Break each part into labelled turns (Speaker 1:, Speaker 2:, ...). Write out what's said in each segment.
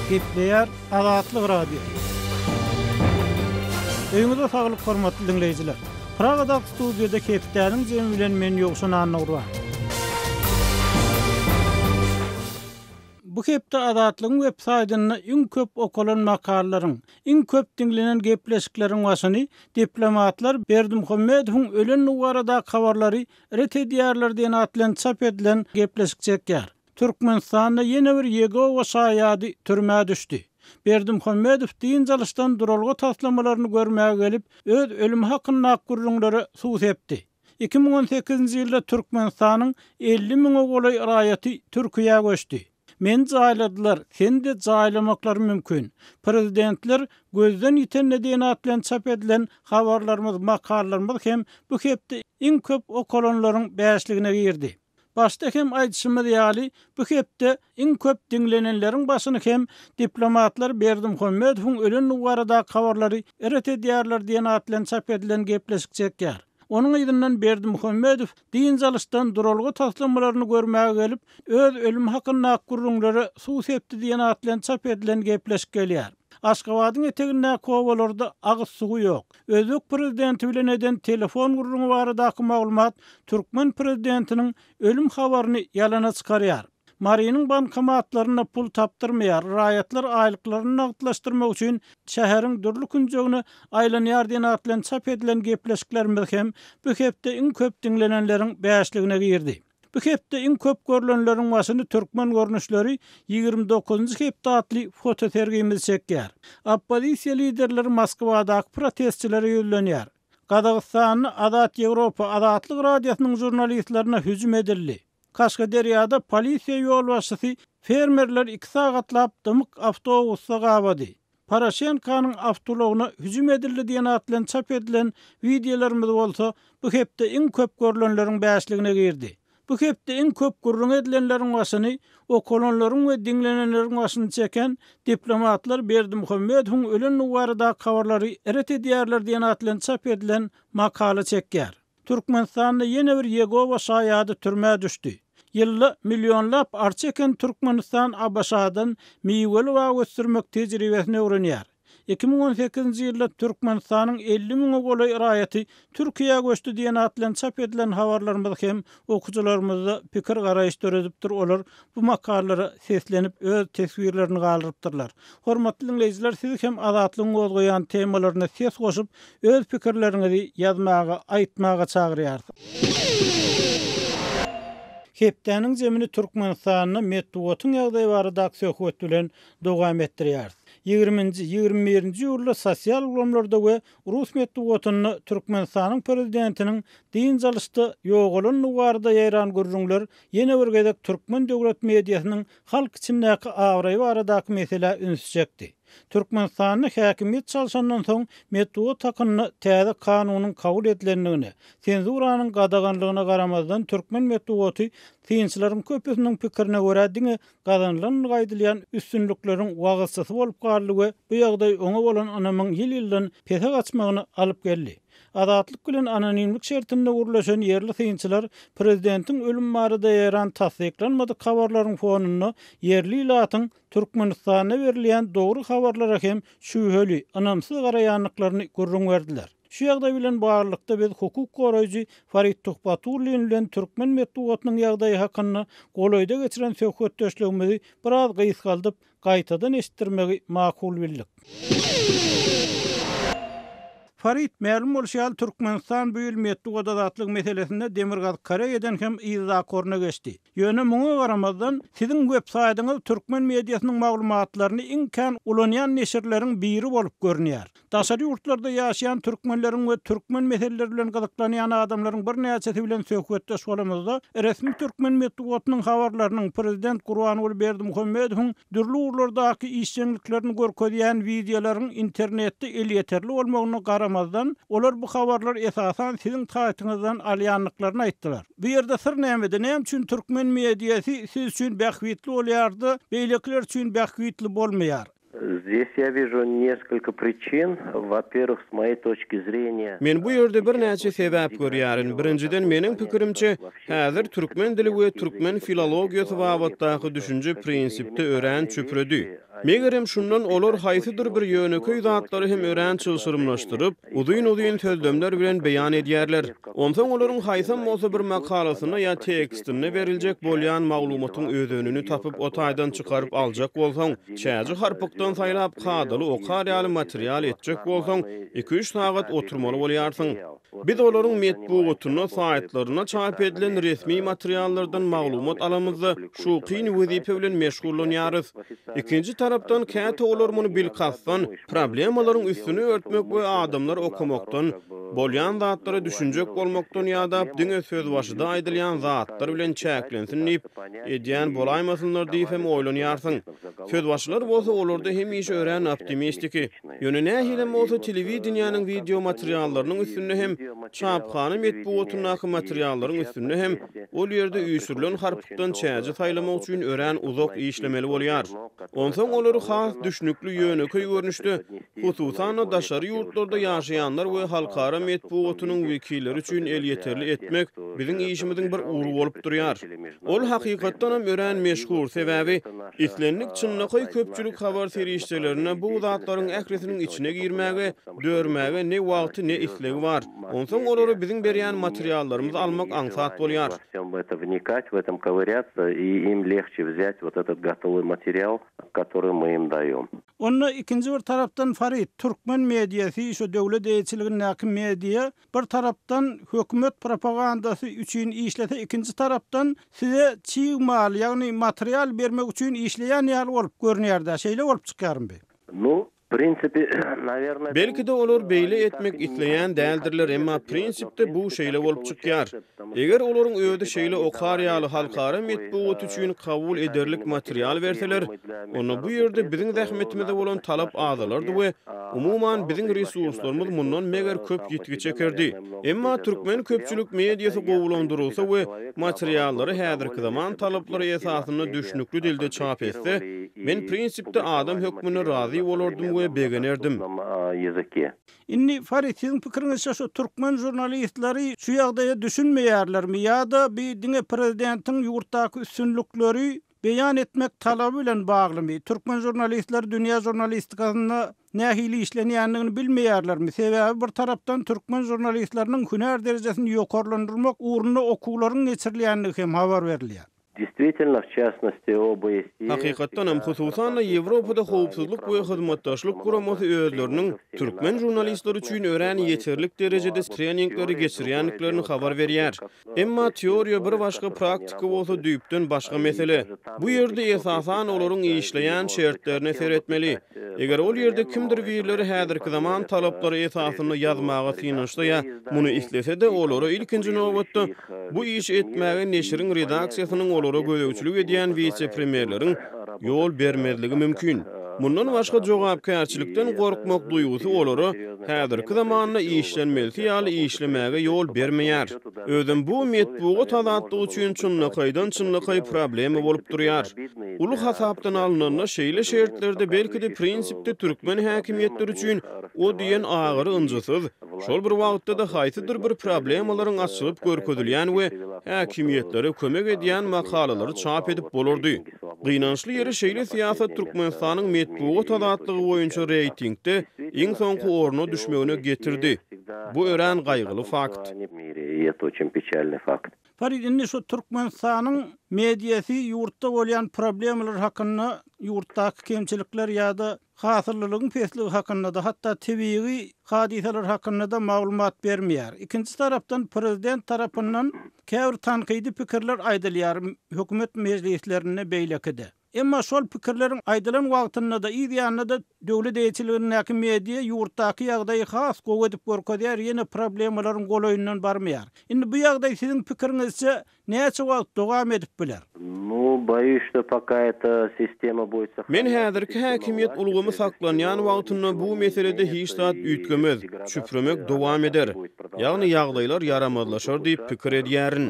Speaker 1: Gepleýär Azatlyk Radio. Öňüňizde saglyk hormatly dinleýijiler. Pragada studiýada Kepdäniň jemi bilen men ýogşan anagurwa. Bu hepde Azatlygyň web saýtyna iň köp okulan makalaryň, iň köp dinlenen gepleşikleriň başyny diplomatlar Berdimuhammedowyň ölen nuwarada habarlary ret edýärler diýen atlan çap edilen gepleşik çekýär. Türkmenistanda ýene bir Yegova şaýady türmäge düşdi. Berdimuhammedow diň jalysdan duralgy taslamalaryny görmäge gelip öz ölüm hakyny akgurulary suws etdi. 2018-nji ýylda Türkmenistanyň 50 000 golay raýaty Türkiýe göçdi. Men jaýladylar, sen de jaýlamaklar mümkin. Prezidentler gözden ýiten diýen atlan çap edilen habarlarymyz, makalalarymyz hem bu hepde iň köp okulanlaryň bäşligine girdi. Başta hem aýdyşymyz ýaly bu hepde iň köp dinlenenleriň başyny hem diplomatlar Berdimuhammedowyň ölen nuwarada habarlary eret edýärler diýen atlan çap edilen gepleşik çekýär. Onun ýerininden Berdimuhammedow diň jalysdan duralgy taslamalaryny görmäge gelip öz ölüm hakyny akgurulary suws etdi diýen atlan çap edilen gepleşik gelýär. Aşgabatyň eteginde kowalarda agyz suwy ýok. Özbek prezidenti bilen eden telefon gurulmagy baradaky maglumat Türkmen prezidentiniň ölüm habaryny ýalana çykarýar. Mariýanyň bankomatlaryna pul tapdyrmaýar, raýatlar aýlyklaryny nagdlaşdyrmak üçin şäheriň dürli künjegini aýlanýar diýen atlan çap edilen gepleşiklerimiz hem bu hepde iň köp dinlenenleriň bäşligine girdi. Bu hepde iň köp görülenleriň başyny türkmen görnüşleri 29-njy hepde atly foto sergimiz çekýär. Opposisiýa liderleri Moskwadaky protestçilere ýölenýär. Gazagystanyň Azat Ýewropa Azatlyk radiosynyň jurnalistlerine hüjüm edildi. Kaşgaderyada polisiýa ýol başçysy fermerler 2 sagatlap dymyk awtobusda gabady. Paraşenkanyň awtologyna hüjüm edildi diýen atlan çap edilen videolarymyz bolsa, bu hepde iň köp görülenleriň bäşligine girdi. Bu hepde iň köp gurrun edilenleriň başyny, okulanlaryň we dinlenenleriň başyny çeken diplomatlar Berdimuhammedowyň ölen nuwarada habarlary eret edýärler diýen atlan çap edilen makala çekýär. Türkmenistanda ýene bir Yegova şaýady türmäge düşdi. Ýylda millionlap arça eken Türkmenistan abaşadan miweli we göstermek tejribesine öwrenýär. 2018-nji ýylda Türkmenistanyň 50 000 golay raýaty Türkiýe göçdi diýen atlan çap edilen habarlarymyz hem okujalarymyzda pikir garaýyş döredipdir. Olar bu makalary seslenip öz teswirlerini galdyrypdyrlar. Hormatly dinleýijiler, siz hem azatlygyň gozgoýan temalaryna ses goşup öz pikirleriňizi ýazmaga, aýtmaga çagyrýarsyňyz. Kepdäniň jemini Türkmenistanyň medeniýetiň ýagdaýy baradaky söhbet bilen dowam etdirýär. 20-nji 21-nji ýylda sosial ulamlarda we Rus medeniýetini Türkmenistanyň prezidentiniň diň jalysda ýogulan nuwarda ýaýran gurrunlar ýene bir gezek türkmen döwlet mediasynyň halk içindäki awraý baradaky mesele ünsüjekdi. Türkmenistanyň häkimiýet çalşandan soň medeniýet hakyny täze kanunyň kabul edilendigini, senzuranyň gadaganlygyna garamazdan türkmen medeniýeti tynçylaryň köpüsiniň pikirine görä diňe gazanylan gaýdylýan üstünlikleriň wagysçysy bolup galdy we bu ýagdaý oňa bolan anamyň ýyl-ýyldan pese gaçmagyny alyp geldi. Azatlyk bilen anonimlik şertinde gurulşan ýerli tynçylar prezidentiň ölüm barada ýaran tasdiklanmady habarlaryň fonunda ýerli ilatyň Türkmenistana berilýän dogry habarlara hem şüheli, anamsyz garaýanlyklaryny gurrun berdiler. Şu ýagdaý bilen barlykda biz hukuk goraýjy Farid Tuhbaturly bilen türkmen medeniýetiniň ýagdaýy hakyny golaýda geçiren söhbetdeşligimizi biraz gysgaldyp gaýtadan eşitdirmegi makul bildik. Farid ma'lum bolşal Türkmenistan büyül medeniýet azatlyk meselesinde Demirgaz Karaýadan hem izah koruna geçdi. Ýöne muňa garamazdan siziň web saýtyňyz türkmen mediasynyň maglumatlaryny iňkan ulanýan neşirleriň biri bolup görünýär. Daşary ýurtlarda ýaşaýan türkmenleriň we türkmen meseleleri bilen gyzyklanýan adamlaryň bir näçesi bilen söhbetdeş bolamyzda resmi türkmen medeniýetiniň habarlarynyň prezident Gurbanuly Berdimuhammedowyň dürli urlardaky işçiliklerini görkezýän videolaryň internetde el ýeterli bolmagyny garamazdan olar bu habarlar esasan siziň taýtyňyzdan alýanlyklaryny aýtdylar. Bu ýerde sir näme üçin türkmen mediasy siz üçin bähwitli bolýardy, beýlekler üçin bähwitli bolmaýar.
Speaker 2: Здесь я вижу несколько причин. Во-первых, с моей точки зрения...
Speaker 3: Men bu ýerde bir näçe sebäp görýärin. Birinciden meniň pikirimçe, häzir türkmen dili we türkmen filologiýasy wagtdaky düşünje prinsipde ören çüpredi. Megerem şundan olar haýsydyr bir ýöneköý zatlary hem ören çylşyrmlaşdyryp, udyň sözlemler bilen beýan edýärler. Onsoň olaryň haýsam bolsa bir makalasyna ýa tekstine beriljek bolýan maglumatyň özünü tapyp o taýdan çykaryp aljak bolsaň, çäji harpykdan saýlap kadaly okar ýaly material etjek bolsaň, 2-3 sagat oturmaly bolýarsyň. Biz olaryň metbuatyna, saýtlaryna çap edilen resmi materiallardan maglumat alamyzda şu kyn wezipe bilen meşgullanýarys. Ikinji tarapdan käte olar muny bilkassan, problemalaryň üstüni örtmek we adamlar okumakdan, bolýan zatlary düşünjek bolmakdan ýa-da diňe söz başyda aýdylýan zatlar bilen çäklensinip edýän bolaýmasynlar diýip hem oýlanýarsyň. Söz başylar bolsa olarda hem iş ören optimistiki. Ýöne nähilem bolsa telewizionyanyň video materiallarynyň üstünde hem çapkany metbuatynaky materiallaryň üstünde hem ol ýerde üýsürilen harpykdan çäji saýlamak üçin ören uzak işlemeli bolýar. Onsoň olary has düşnükli ýöneköý görnüşde, hususan daşary ýurtlarda ýaşaýanlar we halkara metbuatynyň wekilleri üçin el ýeterli etmek biziň işimiziň bir uğru bolup durýar. Ol hakykatdan hem ören meşhur sebäbi islenlik çynlyky köpçülik habar serişçilerine bu zatlaryň ähresiniň içine girmäge, dörmäge ne wagty ne islegi bar. Onsoň olary biziň berýän materiallarymyzy almak aňsat bolýar.
Speaker 2: Вникать в этом, ковыряться, и им легче взять вот этот готовый материал, который мы им даём.
Speaker 1: Onda ikinji bir tarapdan Farid, türkmen mediýasy, şu döwlet eýçiligindäki media, bir tarapdan hökümet propagandasy üçin işlete, ikinji tarapdan size çiğmal, ýagny material bermek üçin işleýän ýaly bolup görnýär-de, şeýle bolup çykarmy?
Speaker 2: Ну, в принципе, наверное...
Speaker 3: Belki de olur beýle etmek isleýän däldirler, emma prinsipde bu şeýle bolup çykýar. Eger olaryň öýde şeýle okar ýaly halkara metbuat üçin kabul ederlik material berseler, onu bu ýerde biziň zähmetimizde bolan talap azalardy we umuman biziň resurslarymyz mundan meger köp ýetgi çekerdi. Emma türkmen köpçülik mediýasy gowulandyrylsa we materiallary häzirki zaman talaplary esasyna düşnükli dilde çap etse, men prinsipde adam hökmüne razy bolardym we begenerdim.
Speaker 1: Inni Farid, sizin pikiriňizçe şu türkmen jurnalistleri şu ýagdaýa düşünmeýärlermi ýa-da bir diňe prezidentiň ýurtdaky üstünlükleri beýan etmek talaby bilen baglymy? Türkmen jurnalistler dünýä jurnalistikasyna nähili işlenýändigini bilmeýärlermi? Sebäbi bir tarapdan türkmen jurnalistleriniň hünär derejesini ýokarlandyrmak uğruna okuwlaryň geçirilýändigi hem habar berilýär.
Speaker 2: Действительно, в частности, ОБСЕ...
Speaker 3: Hakykatdan hem hususan Ýewropada howpsuzlyk we hyzmatdaşlyk guramasy özleriniň türkmen jurnalistleri üçin ören ýeterlik derejede treningleri geçirýänliklerini habar berýär. Emma teoriýa bir başga praktika bolsa düýpden başga mesele. Bu ýerde esasan olaryň işleýän şertlerine seretmeli. Eger ol ýerde kimdir birileri häzirki zaman talaplary esasyny ýazmaga synanyşda ýa muny islese de olary ilkinji nowatda bu iş etmäge neşiriň redaksiýasynyň olara gödäwçilik edýän vice-premierleriň ýol bermezligi mümkin. Mundan başga jogapkärçilikden gorkmak duýgusy olary häzirki zamanda işlenmeli ýaly işlemäge ýol bermeýär. Özüm bu metbuat azatlygy üçin çynlykydan çynlyky problemi bolup durýar. Ulu hasapdan alynanlar şeýle şertlerde belki de prinsipde türkmen häkimiýetleri üçin o diýen agyry ynjysyz, şol bir wagtda da haýsydyr bir problemalaryň açylyp görkezilýän we häkimiýetlere kömek edýän makalary çap edip bolardy. Gynançly ýeri şeýle siýasat Türkmenistanyň metbuat azatlygy boýunça reytingde iň soňky orna düşmegine getirdi. Bu ören gaýgyly fakt.
Speaker 2: Это очень печальный факт.
Speaker 1: Farid, inni şu Türkmenistanyň mediýasy ýurtda bolýan problemler hakynda, ýurtdaky kemçilikler ýa-da hasyrlylygyň pesligi hakynda da hatda tebii hadiseler hakynda da maglumat bermeýär. Ikinji tarapdan prezident tarapyndan käbir tanqidi pikirler aýdylýar hökümet meclislerine beýlekide. Emma şol pikirleriň aýdylan wagtynda da ýa-da da döwlet eýçiligindäki media ýurtdaky ýagdaýy has gowy edip görkezýär, ýene problemlaryň golaýyndan barmaýar. Indi bu ýagdaý siziň pikiriňizçe näçe wagt dowam edip biler?
Speaker 2: Ну, боюсь, что пока эта система будет
Speaker 3: Men häzirki häkimiýet ulgumy saklanýan wagtynda bu meselede hiç zat üýtgemez, çüpremek dowam eder. Ýagny ýagdaýlar yaramazlaşar diýip pikir edýärin.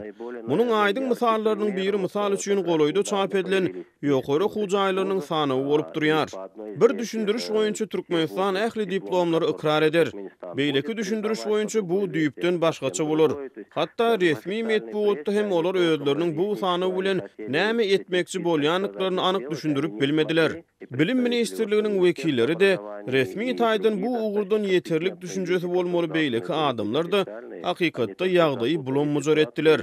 Speaker 3: Munun aýdyň mysallarynyň biri mysal üçin goloýda çap edilen ýokary hujaýlarynyň sanawy bolup durýar. Bir düşündürüş boýunça Türkmenistan ähli diplomlary ikrar eder. Beýleki düşündürüş boýunça bu düýpden başgaça bolar. Hatda resmi medeniýetde hem olar özleriniň bu sanawy bilen näme etmekçi bolýanlyklaryny anyk düşündürip bilmediler. Bilim ministrliginiň wekilleri de resmi taýdan bu ugurdan ýeterlik düşünjesi bolmaly beýleki adamlar da hakykatda ýagdaýy bulanmajar etdiler.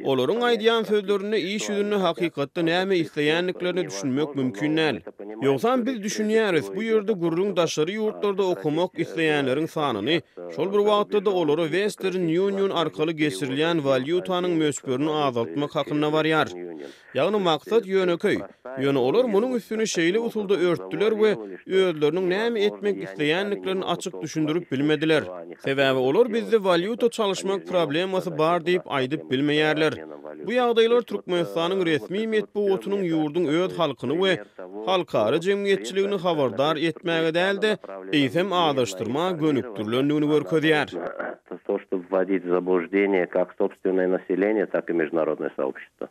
Speaker 3: Olaryň aýdýan sözlerini iş ýüzünde hakykatda näme isleýänliklerini düşünmek mümkin näl. Ýogsa biz düşünýäris, bu ýerde gurrun daşary ýurtlarda okumak isleýänleriň sanyny, şol bir wagtda olary Western Union arkaly geçirilýän valyutanyň möçberini azaltmak hakynda barýar. Ýagny maksat ýöneköy. Ýöne olar munyň üstüne şeýle usulda örtdiler we özleriniň näme etmek isleýänliklerini açyk düşündürip bilmediler. Sebäbi olar bizde valyuta çalışmak problemasy bar diýip aýdyp bilmeýärler. Bu ýagdaýlar Türkmenistanyň resmi medeniýetiniň ýurdun öz halkyny we halkary jemgyýetçiligini habardar etmäge däldi, eýsem adaşdyrma gönükdirlendigini görkezýär.
Speaker 2: То, что вводить в заблуждение как собственное население, так и международное сообщество.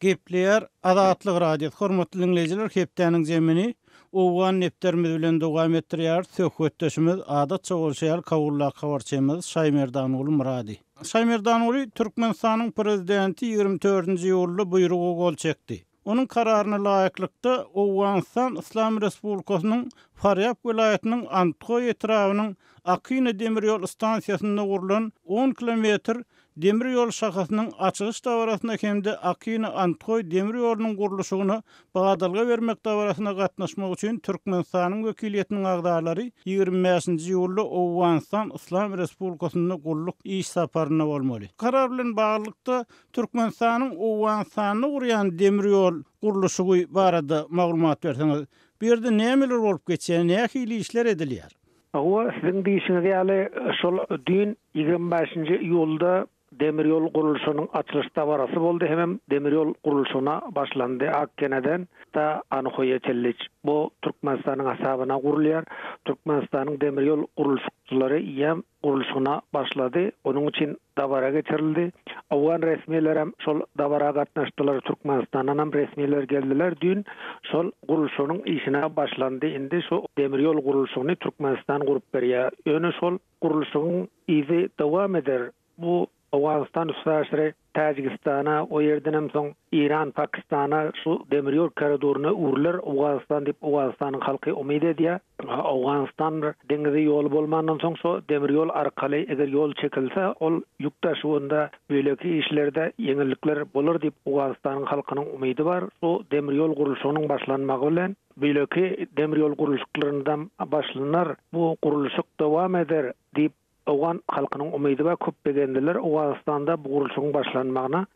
Speaker 1: Gepleýär Azatlyk radio hormatly dinleýijiler, hepdäniň jemini Owan nepterimiz bilen dowam etdirýär. Söhbetdeşimiz adatça bolşýar kawulla habarçymyz Şaýmerdan uly Muradi. Şaýmerdan uly Türkmenistanyň prezidenti 24-nji ýylda buýrugy gol çekdi. Onuň kararyna laýyklykda Owganistan Islam Respublikasynyň Faryab welaýatynyň Antkoy etrawynyň Akyny demir ýol stansiýasynda gurulan 10 kilometr demir ýol şahasynyň açylyş dawrasyna hemde Akyny Antkoy demir ýolunyň gurulşygyny bagadalga bermek dawrasyna gatnaşmak üçin Türkmenistanyň wekiliýetiniň agdarlary 25-nji ýylda Owganistan Islam Respublikasyna gulluk iş saparyna bolmaly. Karar bilen baglykda Türkmenistanyň Owganistanyny gurýan demir ýol gurulşygy barada maglumat berseňiz, bu ýerde nämeler bolup geçýär, nähili işler edilýär?
Speaker 4: Awa sizin diýişiňiz ýaly şol dün 25-nji ýylda demir ýol gurulşynyň açylyş dawarasy boldy. Hem demir ýol gurulşyna başlandy Akkeneden da Ankoýa çellik. Bu Türkmenistanyň hasabyna gurulýar. Türkmenistanyň demir ýol gurulşçylary ýem gurulşyna başlady. Onuň üçin dawara geçirildi. Awan resmiýetler hem şol dawara gatnaşdylar. Türkmenistandan hem resmiýetler geldiler. Dün şol gurulşynyň işine başlandy. Indi şu demir ýol gurulşyny Türkmenistan gurup berýär. Ýöne şol gurulşynyň izi dowam eder. Bu Awganistan üstäşre Tajikistana, o yerden hem soň İran, Pakistana şu demir ýol koridoryna urlar. Awganistan diýip Awganistanyň halky umyt edýär. Awganistan deňizi ýol bolmandan soň şu demir ýol arkaly eger ýol çekilse, ol ýük taşuwynda beýleki işlerde ýeňillikler bolar diýip Awganistanyň halkynyň umydy bar. Şu demir ýol gurulşynyň başlanmagy bilen beýleki demir ýol gurulşyklaryndan başlanar. Bu gurulşyk dowam eder diýip Awgan halkynyň umydy we köpdegendiler Awganistanda bu gurulşyň başlanmagyna.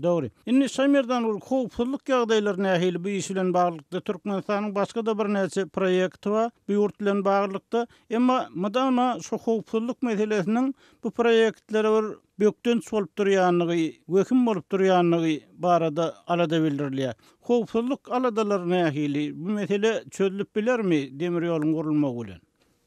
Speaker 1: Dogry. Indi Şaýmerdan uly howpsuzlyk ýagdaýlaryna ähli bu iş bilen baglykda Türkmenistanyň başga da bir näçe proýekti bar. Bu ýurt bilen baglykda, emma madama şu howpsuzlyk meselesiniň bu proýektlere bir bökden çolup durýanlygy, wekим bolup durýanlygy barada alada bildirilýär. Howpsuzlyk aladalaryna ähli bu mesele çözülüp bilermi demir ýoluň gurulmagy bilen?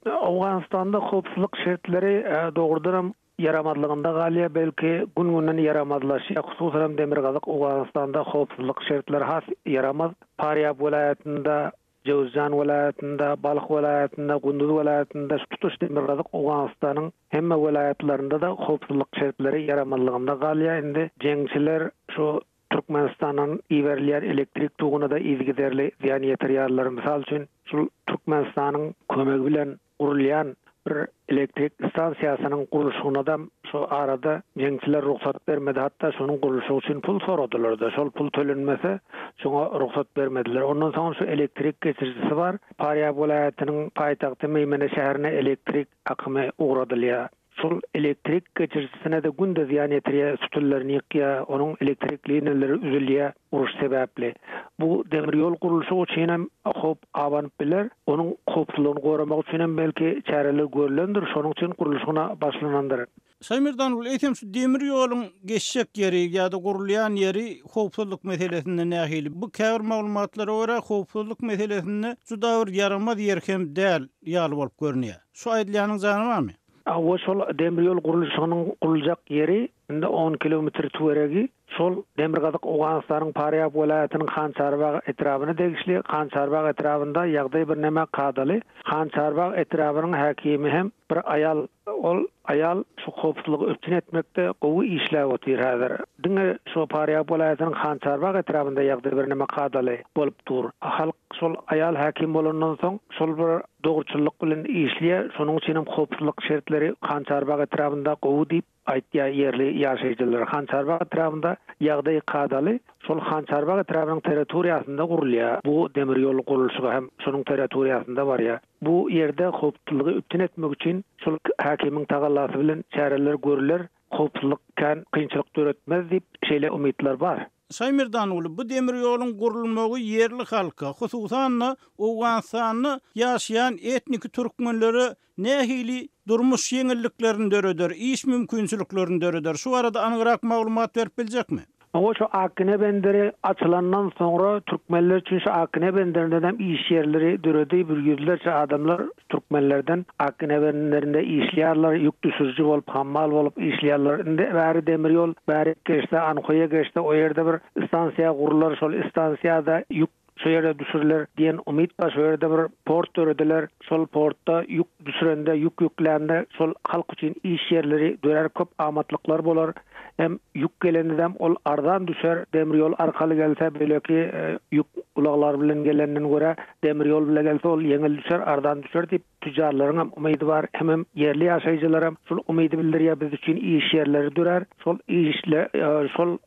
Speaker 4: Awganistanda howpsuzlyk şertleri dogrudan yaramadlygynda galýa, belki gün-günden yaramadlaşýar. Hususan Demirgazyk Awganistanda howpsuzlyk şertleri has yaramaz. Faryab welaýatynda, Jowzjan welaýatynda, Balyk welaýatynda, Gündüz welaýatynda, tutuş Demirgazyk Awganistanyň hemme welaýatlarynda da howpsuzlyk şertleri yaramadlygynda galýa. Indi jeňçiler şu Türkmenistanyň iwerliýär elektrik tuğuna da izgiderli ziýan ýetirýärler. Misal üçin şu Türkmenistanyň kömegi bilen gurulýan bir elektrik stansiýasynyň gurulşygyna da şu arada jeňçiler ruhsat bermedi. Hatda şonuň gurulşy üçin pul soradylar da. Şol pul tölenmese şoňa ruhsat bermediler. Ondan soň şu elektrik geçirjisi bar. Faryab welaýatynyň paýtagty Meýmene şäherine elektrik akymy ugradylýar. Şol elektrik geçirjisine de günde ziýan ýetirýär, sütüllerini ýykýar, onuň elektrik liniýaleri üzülýär uruş sebäpli. Bu demir ýol gurulşy üçin hem hop awanyp biler, onuň hopsuzlygyny goramak üçin hem belki çäreler görülendir, şonuň üçin gurulşyna başlanandyr.
Speaker 1: Şaýmerdan uly eýsem şu demir ýoluň geçşek ýeri ýa-da gurulýan ýeri howpsuzlyk meselesinde nähili? Bu käbir maglumatlara görä howpsuzlyk meselesinde juda bir yaramaz ýer hem däl ýaly bolup görünýär. Şu aýdylýanyň jany barmy?
Speaker 4: O şol demiryol gurulşynyň gurulacak yeri indi 10 kilometr töweregi şol Demirgazyk Owganystanyň Paryap welaýatynyň Hançarbag etrabyna degişli. Hançarbag etrabynda ýagdaý bir näme kadaly. Hançarbag etrabynyň häkimi hem bir ayal şu hopsuzlygy öpçün etmekde gowy işläp otyr häzir. Diňe şu Paryap welaýatynyň Hançarbag etrabynda ýagdaý bir näme kadaly bolup dur. Halk şol ayal häkim bolandan soň şol bir dogruçylyk bilen işleýär. Şonuň üçin hem hopsuzlyk şertleri Hançarbag etrabynda gowy diýip aýtýar yerli ýaşaýjylar. Hançarbag etrabynda ýagdaý kadaly. Şol Hançarbag etrabynyň territoriýasynda gurulýar. Bu demir ýol gurulşy hem şonuň territoriýasynda barýar. Bu ýerde hopsuzlygy öpçün etmek üçin şol häkimiň tagallasy bilen çäreler görüler. Hopsuzlyk kan kynçylyk töretmez diýip şeýle umytlar bar.
Speaker 1: Saýmirdan uly bu demir ýoluň gurulmagy yerli halka, hususan Owganystanyň ýaşaýan etnik türkmenleri nähili durmuş ýeňilliklerini döreder, iş mümkinçiliklerini döreder. Şu arada anygyrak maglumat berip biljekmi?
Speaker 4: O şu Akine benderi açılandan sonra Türkmenler üçün şu Akine benderinden iş yerleri döredi bir yüzlerce adamlar Türkmenlerden Akine benderinde işleyarlar, yük düşürücü olup, hammal olup işleyarlar. Bäri demir yol, bäri geçti, Ankoya geçti, o yerde bir istansiya kururlar, şol istansiyada yük şu yerde düşürler diyen umit var. Şu yerde bir port dörediler. Sol portta yük düşürende, yük yüklendi. Sol halk için iş yerleri dörer, köp amatlıklar bolar. Hem yük gelendem ol ardan düşer. Demir yol arkalı gelse böyle ki yük ulaklar bilen gelenden göre demir yol bile gelse ol yengil düşer, ardan düşer deyip tüccarların hem umidi var. Hem yerli yaşayıcılarım sol umidi bildiriyor biz için iş yerleri dörer. Sol işle sol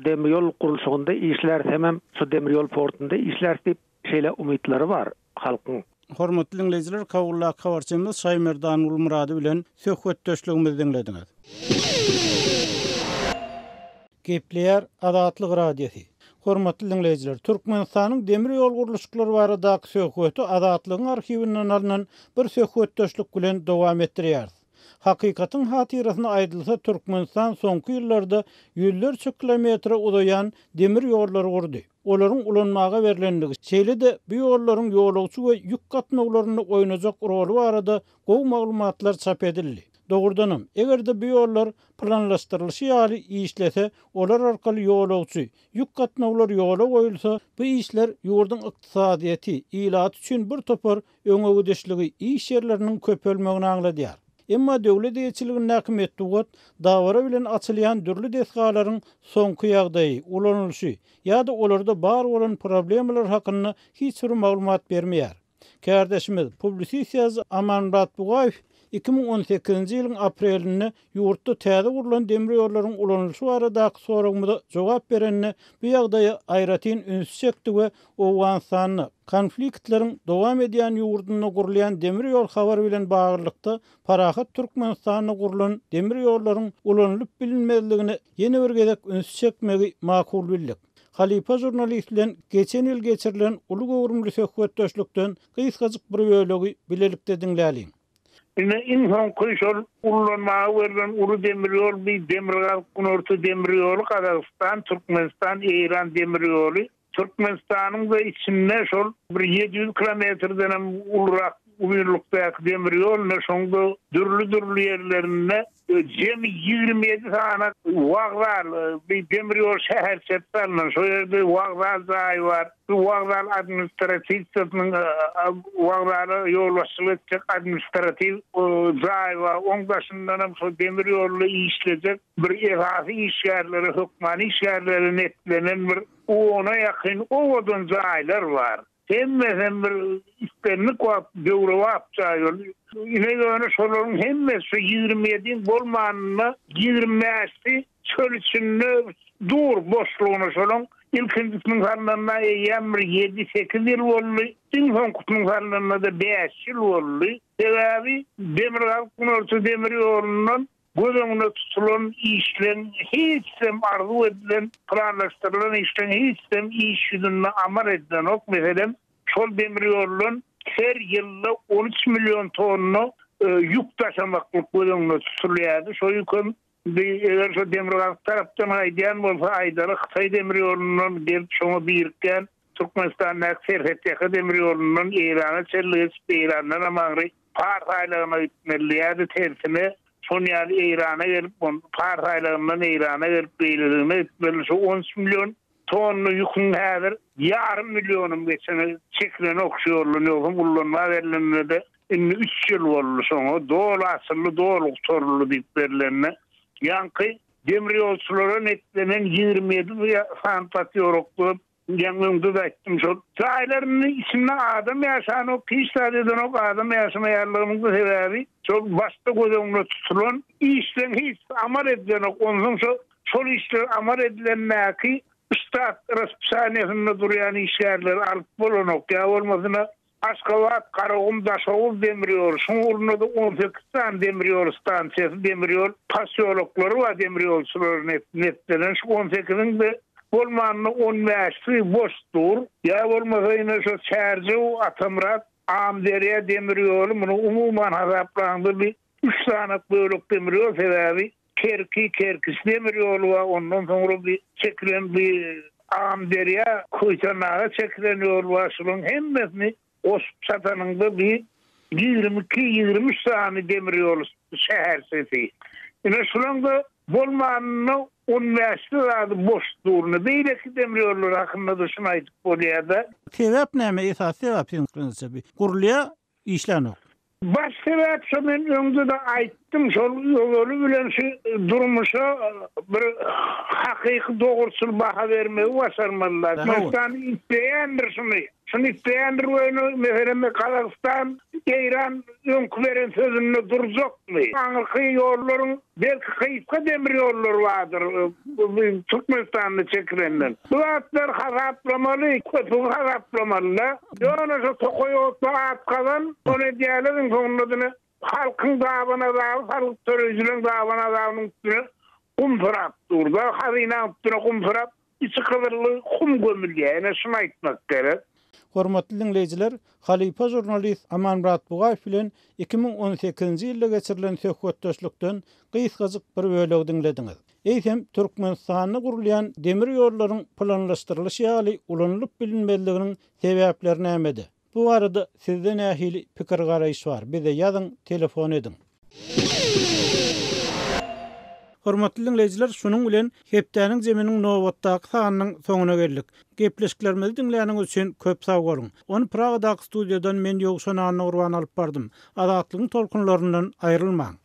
Speaker 4: demir yol kuruluşunda işler hemen şu demir yol portunda işler deyip şeyle umidleri var halkın.
Speaker 1: Hormatly dinleyijiler, kawulla kawarçymyz Saýmirdan Ulmurady bilen söhbetdeşligimizi dinlediňiz. Gepleýär Adatlyk radiosi. Hormatly dinleyijiler, Türkmenistanyň demir ýol gurulşyklary baradaky söhbeti Adatlygyň arhiwinden alynan bir söhbetdeşlik bilen dowam etdirýär. Hakykatyň hatyrasyna aýdylsa Türkmenistan soňky ýyllarda ýüllerçe kilometre uzayan demir ýollary gurdy. Olaryň ulanmaga berilendigi şeýle-de bu ýollaryň ýolagçy we ýük gatnawlaryny oýnajak roly barada gowy maglumatlar çap edildi. Dogrudanam, egerde bu ýollar planlaşdyrylşy ýaly işlese, olar arkaly ýolagçy, ýük gatnawlary ýola goýulsa, bu işler ýurdun ykdysadyety, ilat üçin bir topar öňe gidişligi iş ýerleriniň köpelmegini aňladýar. Emma döwlet ýetçiliginiň näkmet dugat dawara bilen açylýan dürli desgalaryň soňky ýagdaýy, ulanylşy ýa-da olarda bar bolan problemler hakynda hiç bir maglumat bermeýär. Kardeşimiz publisiýasy Amanbat Bugaýew 2018-nji ýylyň aprelinde ýurtda täze gurulan demir ýollaryň ulanylşy baradaky soragymyza jogap berenine bu ýagdaýy aýratyn üns çekdi we Owganystanyň konfliktleriň dowam edýän ýurduna gurulýan demir ýol habary bilen baglykda Parahat Türkmenistanyna gurulan demir ýollaryň ulanlyp bilinmezligini ýene bir gezek üns çekmegi makul bildik. Halipa jurnalist bilen geçen ýyl geçirilen uly gowrumly söhbetdeşlikden gysgaçyk bir bölegi bilelikde dinläýin.
Speaker 5: İnsan kuyşol ulanmağa verilen ulu demir yol bir Demirgazyk Kunortu demir yolu, Kazakistan, Türkmenistan, İran demir yolu. Türkmenistan'ın da içinde şol bir 700 kilometreden hem ulrak umurlukdayak demir yoluna şonda dürlü yerlerine cemi 27 tane waglar bir demir yol şehir çetlerine şu yerde waglar zayi var. Bu waglar administratif waglar yollaşılık administratif zayi var. Onun başından hem şu demir yolu işleyecek bir ehası işyerleri, hükmani işyerleri netlenen bir ona yakın ovadan zayiler var. Hem bir istenlik döwre wapçaýyl. Ine göre şolaryň hemmesi 27 bolmanyny 25'i çöl içinde dur boşluğuna şolaryň ilkincisiň harlanma 7-8 ýyl boldy. Tinhon kutunyň harlanma da 5 ýyl boldy. Sebebi Demirgazyk Kunortu demir ýolundan gözüňe tutulan işlen hiçbir arzu edilen planlaşdırılan işlen hiçbir iş yüzüne amar edilen ok. Mesela şol demir ýolundan her ýylda 13 milyon tonna yük taşımaklyk gözüňe tutulýardy. Şo ýükün eger şo Demirgazyk tarapdan aýdýan bolsa aýdary Hytaý demir ýolundan gelip şoňa birikden Türkmenistan'da serhetdeki demir ýolundan İran'a çelgis, İran'dan amagry partaylarına gitmeli tersine son ýaly Eýrana gelip partaylarından Eýrana gelip beýlediğine etmeli. Şu 13 milyon tonlu yükün häzir yarım milyonum geçene çekilen okşuyorluğunu kullanma verilenine 3 yıl boldy soňa dolu asylly dolu torulu diýip berilenine ýanky demir ýolçulara netlenen 27 fantasyoroklu ýangymdy da etdim şol çaýlaryny içinde adam ýaşan o piýsadan o adam ýaşamaýarlygymyň sebäbi şol başda gözüňde tutulan işden hiç amar edilen ondan şol işler amar edilenmäki üstad raspsaniýasyna durýan işgärler alyp bolanok ýa bolmasyna Aşgabat, Karagum, Daşoğul demiryol. Şunurunda da 18 tane demiryol stansiyası, demiryol pasyologları var demiryolçuları netlenen. Şu 18'in de bolmanını 15'i boştur. Ya olmasa yine şu Çercev, Atamrat, Amderiye demiryolu. Bunu umuman hazaplandı bir 3 tane bölük demiryol sebebi. Kerkis demiryolu var. Ondan sonra bir çekilen bir Amderiye kuytanağı çekilen yol var. Şunun hemmesini o satanında bir 22-23 tane demiryolu şehir sesi. Yine şununda bolmanını 15'i adı boş durunu. Beyle ki demiryollar hakkında da şuna aytıp boliyada.
Speaker 1: Sebep näme esas sebep ýa-da gurulýa işlenok.
Speaker 5: Baş sebep şu men öňde de aýtdym şol ýolu bilen şu durmuşa bir hakyky dogurçul baha bermegi başarmalylar. Mestan isteýändir şunu isteýändir öňe meselem Kazakystan, Eýran öňkü beren sözünde durjakmy? Aňyrky ýollaryň belki hyýka demir ýollar bardyr. Türkmenistanda çekilenden. Bu atlar haraplamaly, köpüň haraplamaly. Ýöne şu tokoýotda atkadan onu diýerler soňradyny halkyň dabana da, halk törejiniň dabana danyň üstüne kumfurap durda, hazyna üstüne kumfurap, içi kıvırlı kum gömülýär. Ene şunu aýtmak gerek.
Speaker 1: Hormatly dinleýijiler, Halipa jurnalist Amanmurat Bugaýew bilen 2018-nji ýylda geçirilen söhbetdeşlikden gysgazyk bir bölegi dinlediňiz. Eýsem Türkmenistanyny gurulýan demir ýollaryň planlaşdyrylyşy ýaly ulanylyp bilinmezliginiň sebäpleri nämedi? Bu arada sizden nähili pikir garaýyş bar. Bize ýazyň, telefon edin. Hormatly dinleýijiler, şunuň bilen hepdäniň zeminiň nowatdaky sanynyň soňuna geldik. Gepleşiklerimizi dinleýäniň üçin köp sag bolun. Onu Pragadaky studiýadan men Ýogşan Urban alyp bardym. Azatlygyň tolkunlaryndan aýrylmaň.